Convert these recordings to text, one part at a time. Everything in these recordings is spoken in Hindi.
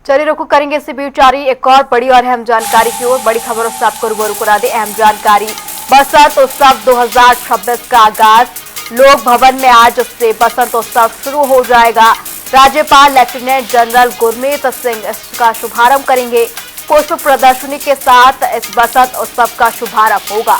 चलिए रुको करेंगे इसी बीच जारी एक और बड़ी और अहम जानकारी की ओर। बड़ी खबरों से आपको रूबरू करा दे अहम जानकारी। बसंत उत्सव 2026 का आगाज। लोक भवन में आज से बसंत उत्सव शुरू हो जाएगा। राज्यपाल लेफ्टिनेंट जनरल गुरमीत सिंह इसका शुभारंभ करेंगे। पुष्प प्रदर्शनी के साथ इस बसंत उत्सव का शुभारंभ होगा।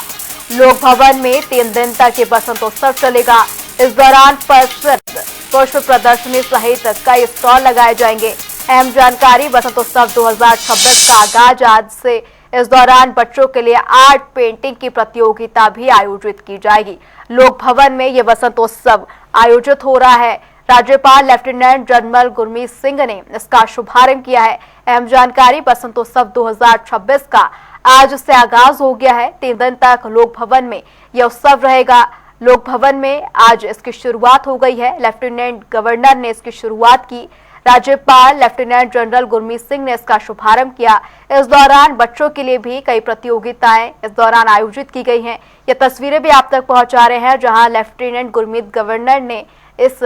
लोक भवन में 3 दिन तक ये बसंत उत्सव चलेगा। इस दौरान प्रसिद्ध पुष्प प्रदर्शनी सहित कई स्टॉल लगाए जाएंगे। अहम जानकारी, बसंत उत्सव 2026 का आगाज आज से। इस दौरान बच्चों के लिए आर्ट पेंटिंग की प्रतियोगिता भी आयोजित की जाएगी। लोक भवन में यह बसंत उत्सव आयोजित हो रहा है। राज्यपाल लेफ्टिनेंट जनरल गुरमीत सिंह ने इसका शुभारंभ किया है। अहम जानकारी, बसंत उत्सव 2026 का आज से आगाज हो गया है। 3 दिन तक लोक भवन में यह उत्सव रहेगा। लोक भवन में आज इसकी शुरुआत हो गई है। लेफ्टिनेंट गवर्नर ने इसकी शुरुआत की। राज्यपाल लेफ्टिनेंट जनरल गुरमीत सिंह ने इसका शुभारंभ किया। इस दौरान बच्चों के लिए भी कई प्रतियोगिताएं इस दौरान आयोजित की गई हैं। ये तस्वीरें भी आप तक पहुंचा रहे हैं, जहां लेफ्टिनेंट गुरमीत गवर्नर ने इस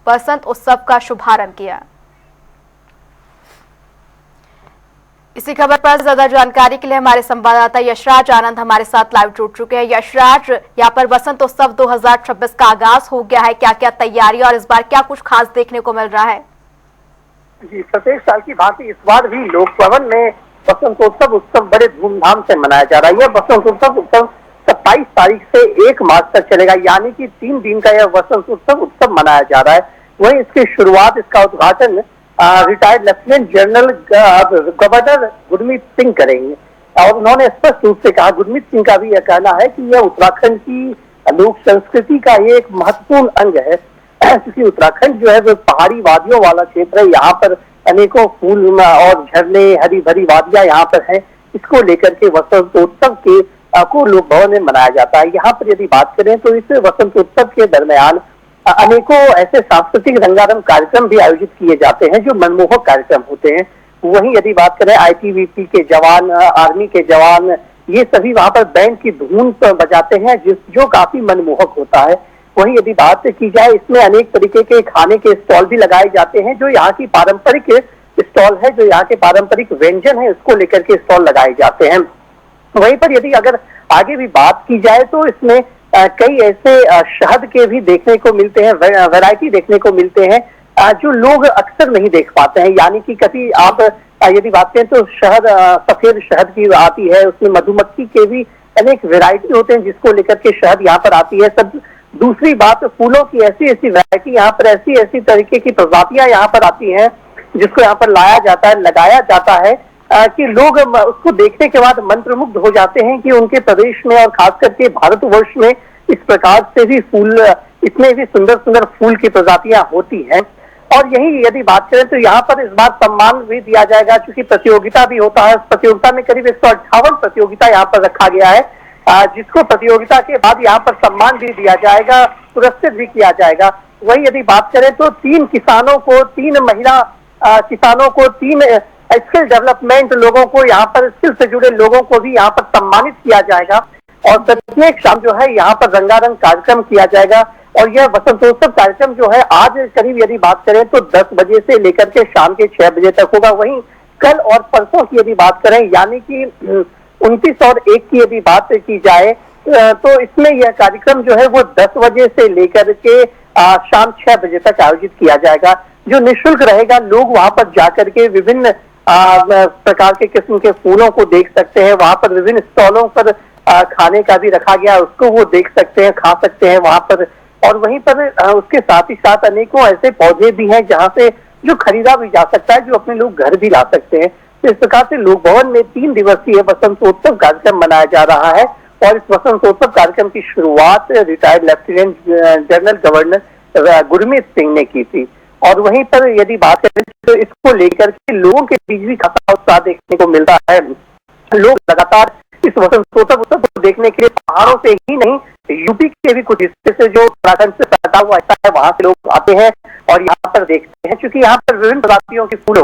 बसंत उत्सव का शुभारंभ किया। इसी खबर पर ज्यादा जानकारी के लिए हमारे संवाददाता यशराज आनंद हमारे साथ लाइव जुड़ चुके हैं। यशराज, यहाँ पर बसंत उत्सव 2026 का आगाज हो गया है, क्या क्या तैयारी और इस बार क्या कुछ खास देखने को मिल रहा है? जी, प्रत्येक साल की भांति इस बार भी लोक भवन में बसंतोत्सव बड़े धूमधाम से मनाया जा रहा है। यह बसंतोत्सव 27 तारीख से 1 मार्च तक चलेगा, यानी कि 3 दिन का यह बसंतोत्सव मनाया जा रहा है। वहीं इसकी शुरुआत, इसका उद्घाटन retired lieutenant general governor Gurmeet Singh करेंगे। और उन्होंने स्पष्ट रूप से कहा, गुरमीत सिंह का भी यह कहना है कि यह उत्तराखंड की लोक संस्कृति का ये एक महत्वपूर्ण अंग है, क्योंकि उत्तराखंड जो है वो पहाड़ी वादियों वाला क्षेत्र है। यहाँ पर अनेकों फूल और झरने, हरी भरी वादियां यहाँ पर हैं। इसको लेकर के वसंतोत्सव के को लोक भवन में मनाया जाता है। यहाँ पर यदि बात करें तो इस वसंतोत्सव के दरमियान अनेकों ऐसे सांस्कृतिक रंगारंग कार्यक्रम भी आयोजित किए जाते हैं जो मनमोहक कार्यक्रम होते हैं। वहीं यदि बात करें आईटीबीपी के जवान, आर्मी के जवान, ये सभी वहां पर बैंड की धुन बजाते हैं जो काफी मनमोहक होता है। वहीं यदि बात की जाए, इसमें अनेक तरीके के खाने के स्टॉल भी लगाए जाते हैं, जो यहाँ की पारंपरिक स्टॉल है, जो यहाँ के पारंपरिक व्यंजन है, उसको लेकर के स्टॉल लगाए जाते हैं। वहीं पर यदि अगर आगे भी बात की जाए तो इसमें कई ऐसे शहद के भी देखने को मिलते हैं, वैरायटी देखने को मिलते हैं, जो लोग अक्सर नहीं देख पाते हैं। यानी कि कभी आप यदि बात करें तो शहद, सफेद शहद की आती है, उसमें मधुमक्खी के भी अनेक वैरायटी होते हैं जिसको लेकर के शहद यहाँ पर आती है। सब दूसरी बात, फूलों की ऐसी ऐसी वैरायटी यहाँ पर, ऐसी ऐसी तरीके की प्रजातियां यहाँ पर आती हैं जिसको यहाँ पर लाया जाता है, लगाया जाता है, कि लोग उसको देखने के बाद मंत्रमुग्ध हो जाते हैं कि उनके प्रदेश में और खास करके भारतवर्ष में इस प्रकार से भी फूल, इतने भी सुंदर सुंदर फूल की प्रजातियां होती हैं। और यही यदि बात करें तो यहाँ पर इस बार सम्मान भी दिया जाएगा, क्योंकि प्रतियोगिता भी होता है। प्रतियोगिता में करीब 158 प्रतियोगिता यहाँ पर रखा गया है, जिसको प्रतियोगिता के बाद यहाँ पर सम्मान भी दिया जाएगा, पुरस्कृत भी किया जाएगा। वही यदि बात करें तो 3 किसानों को, 3 महिला किसानों को, 3 स्किल डेवलपमेंट लोगों को, यहाँ पर स्किल से जुड़े लोगों को भी यहाँ पर सम्मानित किया जाएगा। और प्रत्येक शाम जो है यहाँ पर रंगारंग कार्यक्रम किया जाएगा। और यह बसंतोत्सव कार्यक्रम जो है आज करीब यदि बात करें तो 10 बजे से लेकर के शाम के 6 बजे तक होगा। वहीं कल और परसों की यदि बात करें, यानी कि 29 और 1 की यदि बात की जाए, तो इसमें यह कार्यक्रम जो है वो 10 बजे से लेकर के शाम 6 बजे तक आयोजित किया जाएगा, जो निःशुल्क रहेगा। लोग वहां पर जाकर के विभिन्न प्रकार के किस्म के फूलों को देख सकते हैं। वहां पर विभिन्न स्टॉलों पर खाने का भी रखा गया, उसको वो देख सकते हैं, खा सकते हैं वहां पर। और वहीं पर उसके साथ ही साथ अनेकों ऐसे पौधे भी हैं जहां से जो खरीदा भी जा सकता है, जो अपने लोग घर भी ला सकते हैं। तो इस प्रकार से लोक भवन में 3 दिवसीय बसंतोत्सव कार्यक्रम मनाया जा रहा है। और इस बसंतोत्सव कार्यक्रम की शुरुआत retired lieutenant general governor Gurmeet Singh ने की थी। और वहीं पर यदि बात करें तो इसको लेकर के लोगों के बीच भी खासा उत्साह देखने को मिलता है। लोग लगातार इस वसंतोत्सव को देखने के लिए पहाड़ों से ही नहीं, यूपी के भी कुछ हिस्से से, जो उत्तराखंड से सटा हुआ हिस्सा है, वहां से लोग आते हैं और यहाँ पर देखते हैं, क्योंकि यहाँ पर विभिन्न प्रजातियों की फूल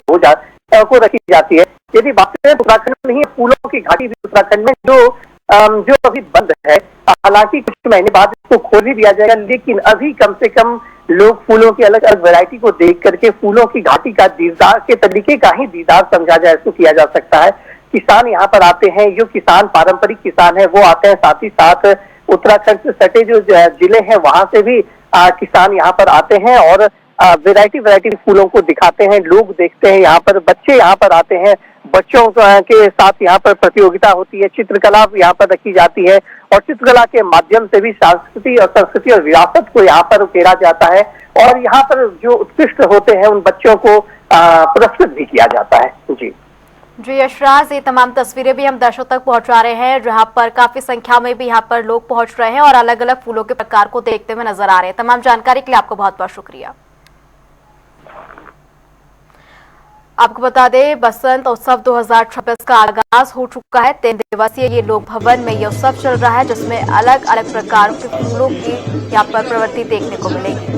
को रखी जाती है। यदि बात करें तो उत्तराखंड में नहीं, फूलों की घाटी भी उत्तराखंड में, जो जो अभी बंद है। हालांकि कुछ महीने बाद इसको खोल ही दिया जाएगा, लेकिन अभी कम से कम लोग फूलों की अलग अलग वैरायटी को देख करके फूलों की घाटी का दीदार के तरीके का ही दीदार समझा जाए, इसको किया जा सकता है। किसान यहाँ पर आते हैं, जो किसान पारंपरिक किसान है वो आते हैं, साथ ही साथ उत्तराखंड से सटे जो जिले हैं वहां से भी किसान यहाँ पर आते हैं और वैरायटी फूलों को दिखाते हैं, लोग देखते हैं। यहाँ पर बच्चे यहाँ पर आते हैं, बच्चों के साथ यहाँ पर प्रतियोगिता होती है, चित्रकला यहाँ पर रखी जाती है और चित्रकला के माध्यम से भी संस्कृति और विरासत को यहाँ पर उकेरा जाता है और यहाँ पर जो उत्कृष्ट होते हैं उन बच्चों को पुरस्कृत भी किया जाता है। जी यशराज, ये तमाम तस्वीरें भी हम दर्शकों तक पहुंचा रहे हैं, जहां पर काफी संख्या में भी यहाँ पर लोग पहुंच रहे हैं और अलग अलग फूलों के प्रकार को देखते हुए नजर आ रहे हैं। तमाम जानकारी के लिए आपको बहुत बहुत शुक्रिया। आपको बता दें, बसंत उत्सव 2026 का आगाज हो चुका है। 3 दिवसीय ये लोक भवन में ये उत्सव चल रहा है, जिसमें अलग अलग प्रकार के फूलों की यहाँ पर प्रवृत्ति देखने को मिलेगी।